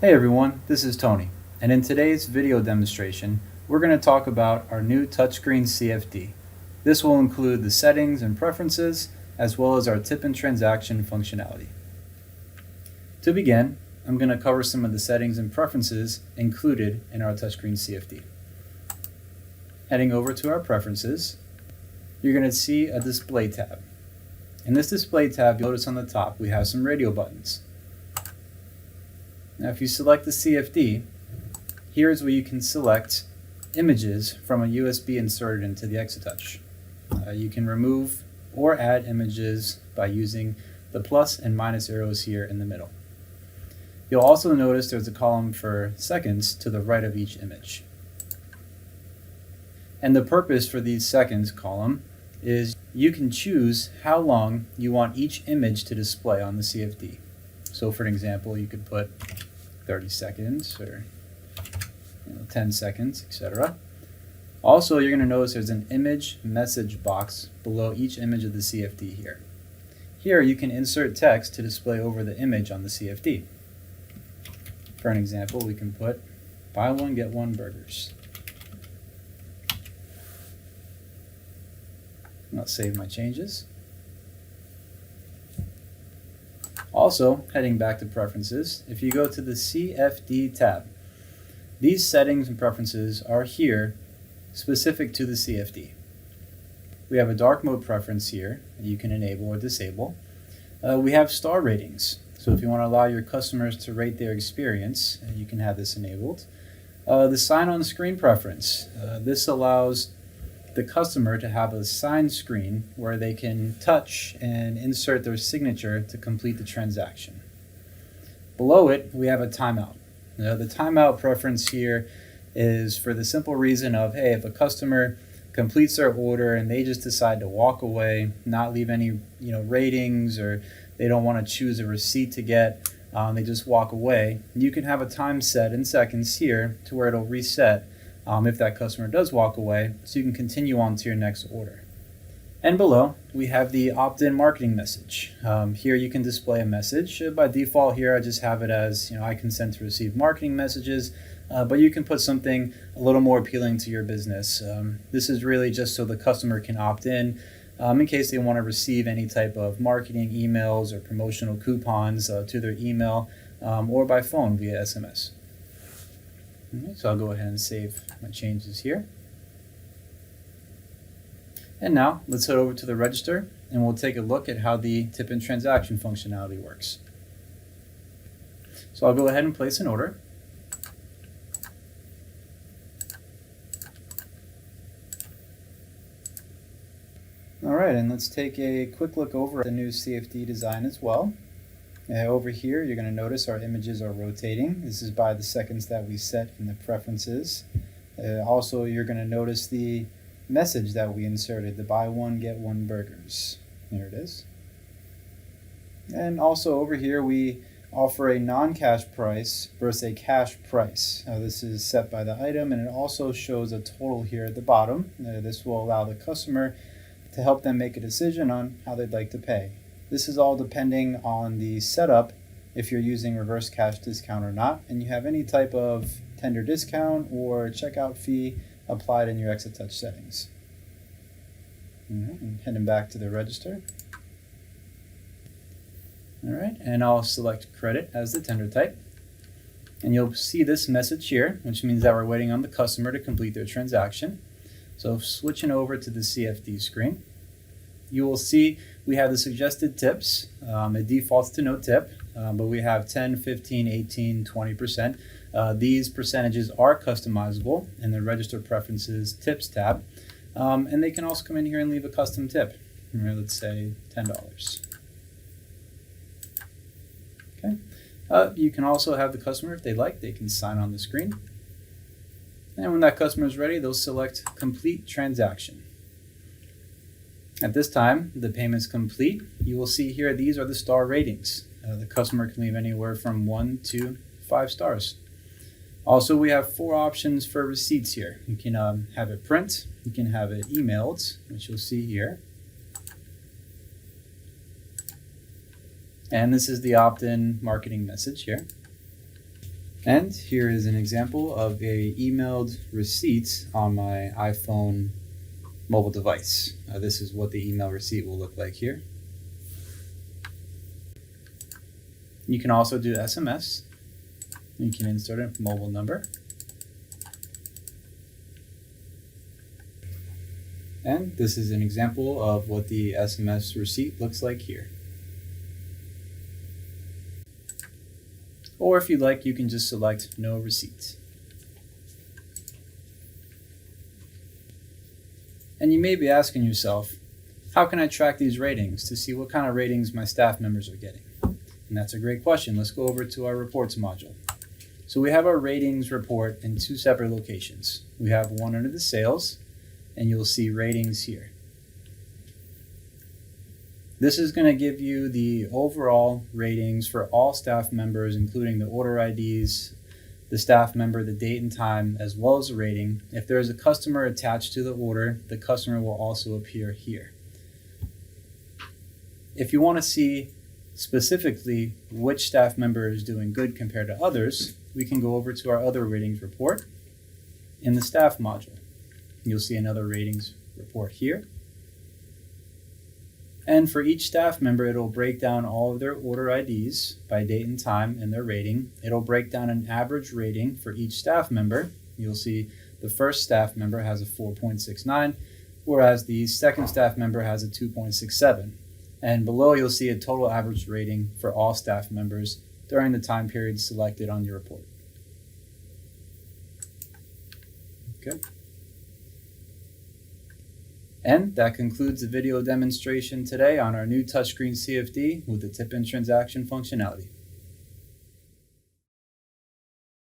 Hey everyone, this is Tony, and in today's video demonstration, we're going to talk about our new touchscreen CFD. This will include the settings and preferences, as well as our tip and transaction functionality. To begin, I'm going to cover some of the settings and preferences included in our touchscreen CFD. Heading over to our preferences, you're going to see a display tab. In this display tab, you'll notice on the top we have some radio buttons. Now if you select the CFD, here's where you can select images from a USB inserted into the Exatouch. You can remove or add images by using the plus and minus arrows here in the middle. You'll also notice there's a column for seconds to the right of each image. And the purpose for these seconds column is you can choose how long you want each image to display on the CFD. So for an example, you could put 30 seconds or 10 seconds, etc. Also, you're going to notice there's an image message box below each image of the CFD here. Here you can insert text to display over the image on the CFD. For an example, we can put buy one, get one burgers. I'll save my changes. Also, heading back to preferences, if you go to the CFD tab, these settings and preferences are here specific to the CFD. We have a dark mode preference here that you can enable or disable. We have star ratings. So if you want to allow your customers to rate their experience, you can have this enabled. The sign on screen preference. This allows the customer to have a sign screen where they can touch and insert their signature to complete the transaction. Below it, we have a timeout. Now, the timeout preference here is for the simple reason of, hey, if a customer completes their order and they just decide to walk away, not leave any ratings, or they don't want to choose a receipt to get, they just walk away, you can have a time set in seconds here to where it'll reset if that customer does walk away, so you can continue on to your next order. And below, we have the opt-in marketing message. Here you can display a message. By default here, I just have it as, I consent to receive marketing messages, but you can put something a little more appealing to your business. This is really just so the customer can opt in case they want to receive any type of marketing emails or promotional coupons to their email or by phone via SMS. So I'll go ahead and save my changes here. And now let's head over to the register and we'll take a look at how the tip and transaction functionality works. So I'll go ahead and place an order. All right, and let's take a quick look over at the new CFD design as well. Over here, you're going to notice our images are rotating. This is by the seconds that we set in the preferences. Also, you're going to notice the message that we inserted, the buy one, get one burgers. There it is. And also over here, we offer a non-cash price versus a cash price. This is set by the item, and it also shows a total here at the bottom. This will allow the customer to help them make a decision on how they'd like to pay. This is all depending on the setup, if you're using reverse cash discount or not, and you have any type of tender discount or checkout fee applied in your Exatouch settings. And heading back to the register. All right, and I'll select credit as the tender type. And you'll see this message here, which means that we're waiting on the customer to complete their transaction. So switching over to the CFD screen, you will see we have the suggested tips. It defaults to no tip, but we have 10, 15, 18, 20%. These percentages are customizable in the Register Preferences Tips tab. And they can also come in here and leave a custom tip. Let's say $10. Okay. You can also have the customer, if they like, they can sign on the screen. And when that customer is ready, they'll select Complete Transaction. At this time, the payment's complete. You will see here, these are the star ratings. The customer can leave anywhere from 1 to 5 stars. Also, we have 4 options for receipts here. You can have it print, you can have it emailed, which you'll see here. And this is the opt-in marketing message here. And here is an example of a emailed receipt on my iPhone mobile device. This is what the email receipt will look like here. You can also do SMS. You can insert a mobile number. And this is an example of what the SMS receipt looks like here. Or if you'd like, you can just select no receipt. And you may be asking yourself, how can I track these ratings to see what kind of ratings my staff members are getting? And that's a great question. Let's go over to our reports module. So we have our ratings report in two separate locations. We have one under the sales, and you'll see ratings here. This is going to give you the overall ratings for all staff members, including the order IDs, the staff member, the date and time, as well as the rating. If there is a customer attached to the order, the customer will also appear here. If you want to see specifically which staff member is doing good compared to others, we can go over to our other ratings report in the staff module. You'll see another ratings report here. And for each staff member, it'll break down all of their order IDs by date and time and their rating. It'll break down an average rating for each staff member. You'll see the first staff member has a 4.69, whereas the second staff member has a 2.67. And below, you'll see a total average rating for all staff members during the time period selected on your report. Okay. And that concludes the video demonstration today on our new touchscreen CFD with the tip-in transaction functionality.